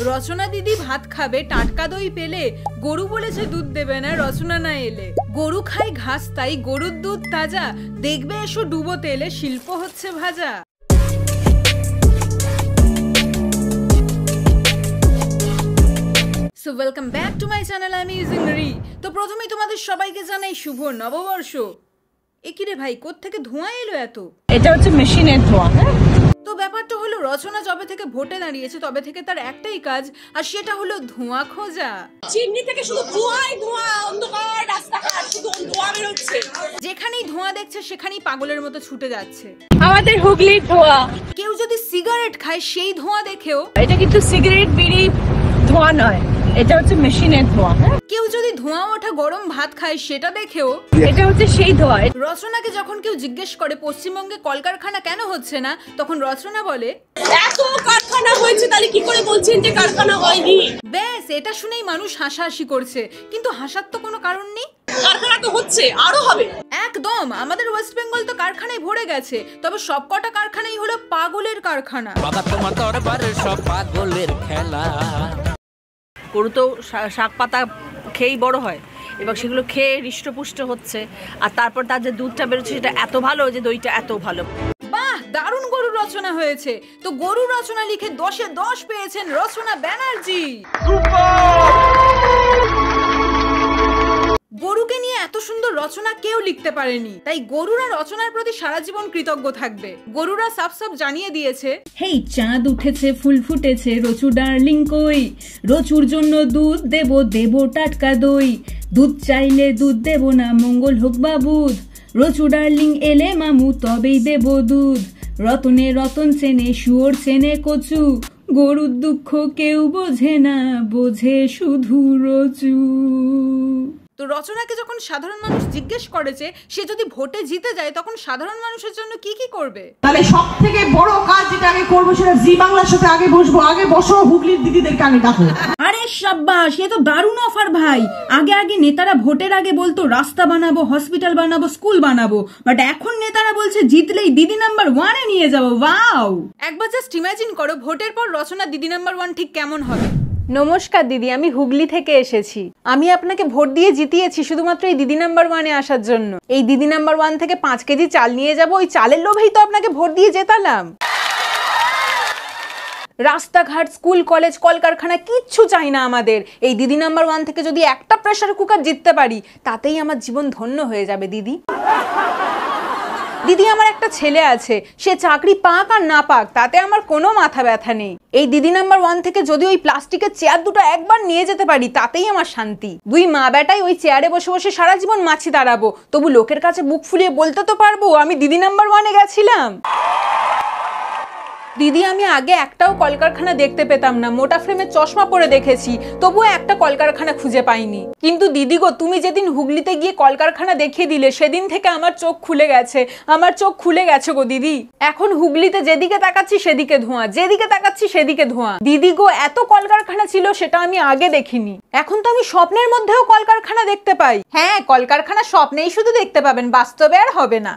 রচনা দিদি ভাত খাবে টাটকা দই পেলে, গরু বলেছে দুধ দেবে না রচনা না এলে। গরু খায় ঘাস তাই গরুর দুধ তাজা, দেখবে এসো ডুবো তেলে শিল্প হচ্ছে ভাজা। So welcome back to my channel, I'm using Ri. তো প্রথমেই তোমাদের সবাইকে জানাই শুভ নববর্ষ। একি রে ভাই, কোত্থেকে ধোঁয়া এলো এত? এটা হচ্ছে মেশিনের ধোঁয়া। তো ব্যাপারটা হলো, রচনা যবে থেকে ভোটে দাঁড়িয়েছে তবে থেকে তার একটাই কাজ, আর সেটা হলো ধোঁয়া খোঁজা। চিমনি থেকে শুধু ধোঁয়াই ধোঁয়া, অন্ধকার রাস্তাঘাট শুধু ধোঁয়া বের হচ্ছে। যেখানেই ধোঁয়া দেখছে সেখানেই পাগলের মতো ছুটে যাচ্ছে। আমাদের হুগলির ধোঁয়া। কেউ যদি সিগারেট খায় সেই ধোঁয়া দেখেও, এটা কিন্তু সিগারেট বিড়ি ধোঁয়া নয়, এটা হচ্ছে মেশিনের ধোঁয়া। কেউ যদি ধোঁয়া ওঠা গরম ভাত খায় সেটা দেখেও, এটা হচ্ছে সেই ধোঁয়া। রচনাকে যখন কেউ জিজ্ঞেস করে পশ্চিমবঙ্গে কলকারখানা কেন হচ্ছে না, তখন রচনা বলে এত কারখানা হয়েছে তাহলে কি করে বলছেন যে কারখানা হয়নি? ব্যাস, এটা শুনেই মানুষ হাসাহাসি করছে, কিন্তু হাসার তো কোনো কারণ নেই। কারখানা তো হচ্ছে, আরো হবে। একদম, আমাদের ওয়েস্ট বেঙ্গল তো কারখানায় ভরে গেছে, তবে সবকটা কারখানাই হলো পাগলের কারখানা। গরু তো শাক পাতা খেয়েই বড় হয় এবং সেগুলো খেয়ে হৃষ্টপুষ্ট হচ্ছে, আর তারপর তার যে দুধটা বেরোচ্ছে সেটা এত ভালো যে দইটা এত ভালো। বাহ, দারুণ গরু রচনা হয়েছে। তো গরু রচনা লিখে 10-এ 10 পেয়েছেন রচনা ব্যানার্জি। গরুকে নিয়ে এত সুন্দর রচনা কেউ লিখতে পারেনি, তাই গরুরা রচনার প্রতি সারা জীবন কৃতজ্ঞ থাকবে। গরুরা সাফ সাফ জানিয়ে দিয়েছে, হেই চাঁদ উঠেছে ফুল ফুটেছে রচু ডার্লিং কই, রচুর জন্য দুধ দেব দেব টাটকা দই, দুধ চাইলে দুধ দেব না মঙ্গল হোক বাবুদ, রচু ডার্লিং এলে মামু তবেই দেব দুধ, রতনে রতন চেনে শুয়োর চেনে কচু, গরুর দুঃখ কেউ বোঝে না বোঝে শুধু রচু। তো রচনাকে যখন সাধারণ মানুষ জিজ্ঞেস করেছে সে যদি ভোটে জিতে যায় তখন সাধারণ মানুষের জন্য কি কি করবে, তাহলে সব থেকে বড় কাজ যেটা আগে করবো সেটা জি বাংলার সাথে আগে বসবো, আগে বসো, হুগলির দিদিদেরকে আগে ডাকো। আরে সাব্বাস, এ তো দারুণ অফার ভাই। আগে আগে নেতারা ভোটের আগে বলতো রাস্তা বানাবো, হসপিটাল বানাবো, স্কুল বানাবো, বাট এখন নেতারা বলছে জিতলেই দিদি নাম্বার 1-এ নিয়ে যাবো। ওয়াও, একবার জাস্ট ইমাজিন করো ভোটের পর রচনা দিদি নাম্বার 1 ঠিক কেমন হবে। নমস্কার দিদি, আমি হুগলি থেকে এসেছি। আমি আপনাকে ভোট দিয়ে জিতিয়েছি শুধুমাত্র এই দিদি নাম্বার 1-এ আসার জন্য। এই দিদি নাম্বার 1 থেকে 5 কেজি চাল নিয়ে যাব, ওই চালের লোভেই তো আপনাকে ভোট দিয়ে জেতালাম। রাস্তাঘাট, স্কুল, কলেজ, কলকারখানা কিচ্ছু চাই না আমাদের। এই দিদি নাম্বার 1 থেকে যদি একটা প্রেসার কুকার জিততে পারি তাতেই আমার জীবন ধন্য হয়ে যাবে দিদি। দিদি, আমার একটা ছেলে আছে, সে চাকরি পাক আর না পাক তাতে আমার কোনো মাথা ব্যথা নেই। এই দিদি নাম্বার 1 থেকে যদি ওই প্লাস্টিকের চেয়ার দুটো একবার নিয়ে যেতে পারি তাতেই আমার শান্তি। দুই মা বেটাই ওই চেয়ারে বসে বসে সারা জীবন মাছি দাঁড়াবো, তবু লোকের কাছে বুক ফুলিয়ে বলতে তো পারবো আমি দিদি নাম্বার 1-এ গেছিলাম। দিদি, আমি আগে একটাও কলকারখানা দেখতে পেতাম না, মোটা ফ্রেমের চশমা পরে দেখেছি, তবুও একটা কলকারখানা খুঁজে পাইনি। কিন্তু দিদি গো, তুমি যেদিন হুগলিতে গিয়ে কলকারখানা দেখিয়ে দিলে সেদিন থেকে আমার চোখ খুলে গেছে, আমার চোখ খুলে গেছে গো দিদি। এখন হুগলিতে যেদিকে তাকাচ্ছি সেদিকে ধোঁয়া, যেদিকে তাকাচ্ছি সেদিকে ধোঁয়া। দিদি গো, এত কলকারখানা ছিল সেটা আমি আগে দেখিনি, এখন তো আমি স্বপ্নের মধ্যেও কলকারখানা দেখতে পাই। হ্যাঁ, কলকারখানা স্বপ্নেই শুধু দেখতে পাবেন, বাস্তবে আর হবে না।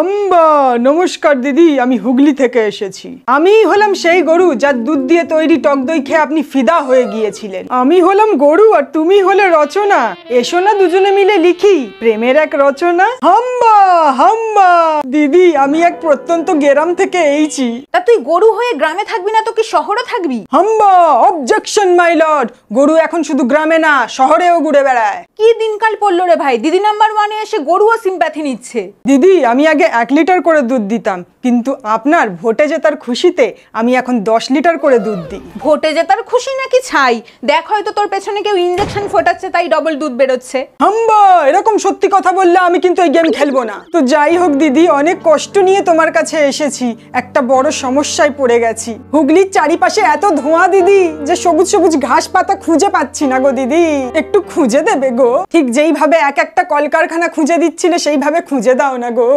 আম্বা, নমস্কার দিদি, আমি হুগলি থেকে এসেছি। আমি হলাম সেই গরু যার দুধ দিয়ে তৈরি টক দই খেয়ে আপনি ফিদা হয়ে গিয়েছিলেন। আমি হলাম গরু আর তুমি হলে রচনা। এসো না দুজনে মিলে লিখি প্রেমের এক রচনা। হাম্বা হাম্বা। দিদি, আমি এক প্রত্যন্ত গ্রাম থেকে এইছি। তা তুই গরু হয়ে গ্রামে থাকবি না তো কি শহরে থাকবি? হাম্বা, অবজেকশন মাই লর্ড। গরু এখন শুধু গ্রামে না শহরেও ঘুরে বেড়ায়। কি দিনকাল পড়লো রে ভাই, দিদি নাম্বার 1-এ এসে গরুও সিম্প্যাথি নিচ্ছে। দিদি, আমি আগে 1 লিটার করে দুধ দিতাম, কিন্তু আপনার ভোটে জেতার খুশিতে আমি এখন 10 লিটার করে দুধ দিই। ভোটে জেতার খুশি নাকি ছাই, দেখ হয়তো তোর পেছনে কেউ ইনজেকশন ফোটাচ্ছে তাই ডবল দুধ বেরোচ্ছে। হাম্বা, এরকম সত্যি কথা বললে আমি কিন্তু এই গেম খেলবো না। তো যাই হোক দিদি, অনেক কষ্ট নিয়ে তোমার কাছে এসেছি, একটা বড় সমস্যায় পড়ে গেছি। হুগলির চারিপাশে এত ধোঁয়া দিদি যে সবুজ সবুজ ঘাস পাতা খুঁজে পাচ্ছি না গো দিদি, একটু খুঁজে দেবে গো? ঠিক যেইভাবে এক একটা কলকারখানা খুঁজে দিচ্ছিলে সেইভাবে খুঁজে দাও না গো।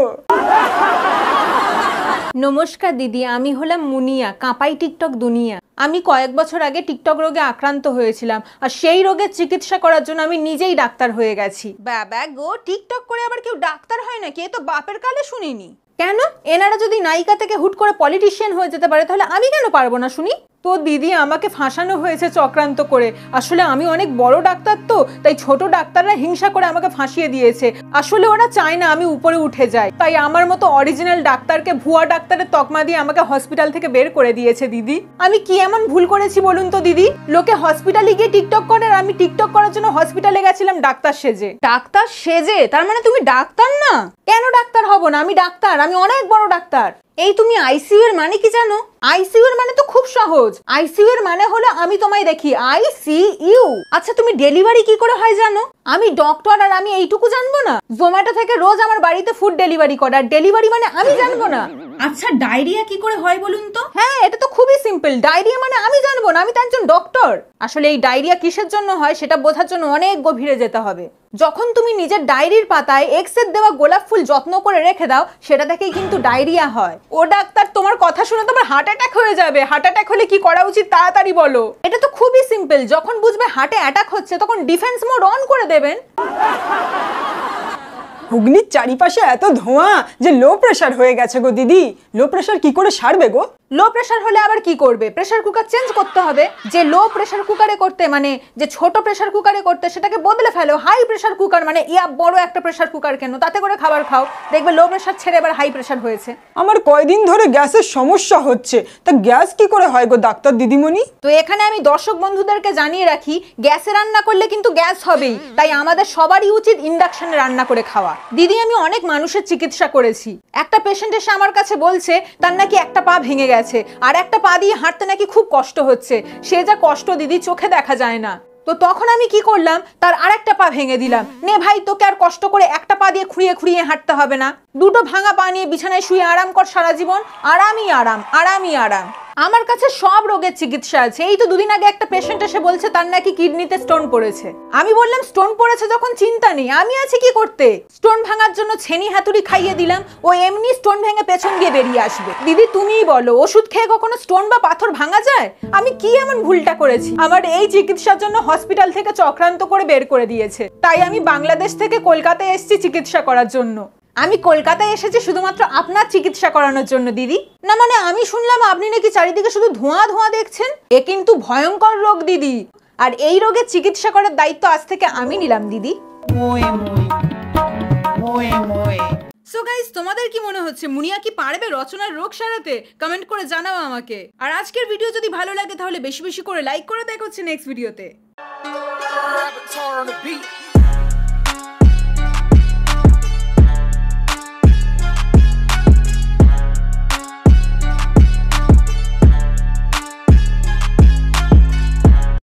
নমস্কার দিদি, আমি হলাম মুনিয়া, কাঁপাই টিকটক দুনিয়া। আমি কয়েক বছর আগে টিকটক রোগে আক্রান্ত হয়েছিলাম, আর সেই রোগের চিকিৎসা করার জন্য আমি নিজেই ডাক্তার হয়ে গেছি। বাবা গো, টিকটক করে আবার কেউ ডাক্তার হয় নাকি? এ তো বাপের কালে শুনিনি। কেন? এনারা যদি নায়িকা থেকে হুট করে পলিটিশিয়ান হয়ে যেতে পারে তাহলে আমি কেন পারবো না শুনি? তো দিদি আমাকে ফাঁসানো হয়েছে চক্রান্ত করে। আসলে আমি অনেক বড় ডাক্তার, তো তাই ছোট ডাক্তাররা হিংসা করে আমাকে ফাঁসিয়ে দিয়েছে। আসলে ওরা চায় না আমি উপরে উঠে যাই, তাই আমার মতো অরিজিনাল ডাক্তারকে ভুয়া ডাক্তারের তকমা দিয়ে আমাকে হসপিটাল থেকে বের করে দিয়েছে দিদি। আমি কি এমন ভুল করেছি বলুন তো দিদি? লোকে হসপিটালে গিয়ে টিকটক করে, আর আমি টিকটক করার জন্য হসপিটালে গেছিলাম ডাক্তার সেজে। ডাক্তার সেজে? তার মানে তুমি ডাক্তার না? কেন ডাক্তার হব না? আমি ডাক্তার, আমি অনেক বড় ডাক্তার। এই তুমি আইসিইউ এর মানে কি জানো? আইসিইউ এর মানে তো খুব সহজ। আইসিইউ এর মানে হলো আমি তোমায় দেখি, আইসিইউ। আচ্ছা তুমি ডেলিভারি কি করে হয় জানো? আমি ডক্টর আর আমি এইটুকু জানবো না? জোম্যাটো থেকে রোজ আমার বাড়িতে ফুড ডেলিভারি করে, আর ডেলিভারি মানে আমি জানবো না? আচ্ছা ডায়রিয়া কি করে হয় বলুন তো? হ্যাঁ এটা তো খুবই সিম্পল। ডায়রিয়া মানে আমি জানবো না? আমি তো একজন ডক্টর। আসলে এই ডায়রিয়া কিসের জন্য হয় সেটা বোঝার জন্য অনেক গভীরে যেতে হবে। যখন তুমি নিজের ডায়েরির পাতায় এক্সের দেওয়া গোলাপ ফুল যত্ন করে রেখে দাও, সেটা থেকেই কিন্তু ডায়রিয়া হয়। ও ডাক্তার, তোমার কথা শুনে তোমার হার্ট অ্যাটাক হয়ে যাবে। হার্ট অ্যাটাক হলে কি করা উচিত তাড়াতাড়ি বলো। এটা তো খুবই সিম্পল। যখন বুঝবে হার্টে অ্যাটাক হচ্ছে তখন ডিফেন্স মোড অন করে দেবেন। হুগলির চারিপাশে এত ধোঁয়া যে লো প্রেশার হয়ে গেছে গো দিদি। লো প্রেশার কি করে সারবে গো? লো প্রেশার হলে আবার কি করবে? প্রেশার কুকার চেঞ্জ করতে হবে। যে লো প্রেশার কুকারে করতে, মানে যে ছোট প্রেশার কুকারে করতে, সেটাকে বদলে ফেলো। হাই প্রেশার কুকার, মানে ইয়া বড় একটা প্রেশার কুকার কেন, তাতে করে খাবার খাও, দেখবে লো প্রেশার ছেড়ে এবার হাই প্রেশার হয়েছে। আমার কয়দিন ধরে গ্যাসের সমস্যা হচ্ছে, তা গ্যাস কি করে হয় গো ডাক্তার দিদিমণি? তো এখানে আমি দর্শক বন্ধুদেরকে জানিয়ে রাখি, গ্যাসে রান্না করলে কিন্তু গ্যাস হবেই। তাই আমাদের সবারই উচিত ইন্ডাকশনে রান্না করে খাওয়া। দিদি আমি অনেক মানুষের চিকিৎসা করেছি। একটা পেশেন্ট এসে আমার কাছে বলছে তার নাকি একটা পা ভেঙে গেছে, আর একটা পা দিয়ে হাঁটতে নাকি খুব কষ্ট হচ্ছে। সে যা কষ্ট দিদি চোখে দেখা যায় না। তো তখন আমি কি করলাম, তার আরেকটা পা ভেঙে দিলাম। নে ভাই, তোকে আর কষ্ট করে একটা পা দিয়ে খুঁড়িয়ে খুঁড়িয়ে হাঁটতে হবে না। দুটো ভাঙা পা নিয়ে বিছানায় শুয়ে আরাম কর সারা জীবন। আরামই আরাম, আরামই আরাম। আমার কাছে সব রোগের চিকিৎসা আছে। এই তো দুদিন আগে একটা পেশেন্ট এসে বলছে তার নাকি কিডনিতে স্টোন পড়েছে। আমি বললাম স্টোন পড়েছে যখন চিন্তা নেই, আমি আছি কি করতে। স্টোন ভাঙার জন্য ছেনি হাতুড়ি খাইয়ে দিলাম, ও এমনি স্টোন ভেঙে পেছন দিয়ে বেরিয়ে আসবে। দিদি তুমিই বলো, ওষুধ খেয়ে কখনো স্টোন বা পাথর ভাঙা যায়? আমি কি এমন ভুলটা করেছি? আমার এই চিকিৎসার জন্য হসপিটাল থেকে চক্রান্ত করে বের করে দিয়েছে। তাই আমি বাংলাদেশ থেকে কলকাতায় এসেছি চিকিৎসা করার জন্য। আমি কলকাতায় এসেছি শুধুমাত্র আপনার চিকিৎসা করানোর জন্য দিদি। না মানে আমি শুনলাম আপনি নাকি চারিদিকে শুধু ধোঁয়া ধোঁয়া দেখছেন। এ কিন্তু ভয়ঙ্কর রোগ দিদি, আর এই রোগের চিকিৎসা করার দায়িত্ব আজ থেকে আমি নিলাম দিদি। সো গাইস, তোমাদের কি মনে হচ্ছে মুনিয়া কি পারবে রচনার রোগ সারাতে? কমেন্ট করে জানাও আমাকে। আর আজকের ভিডিও যদি ভালো লাগে তাহলে বেশি বেশি করে লাইক করে দেখা হচ্ছে নেক্সট ভিডিওতে।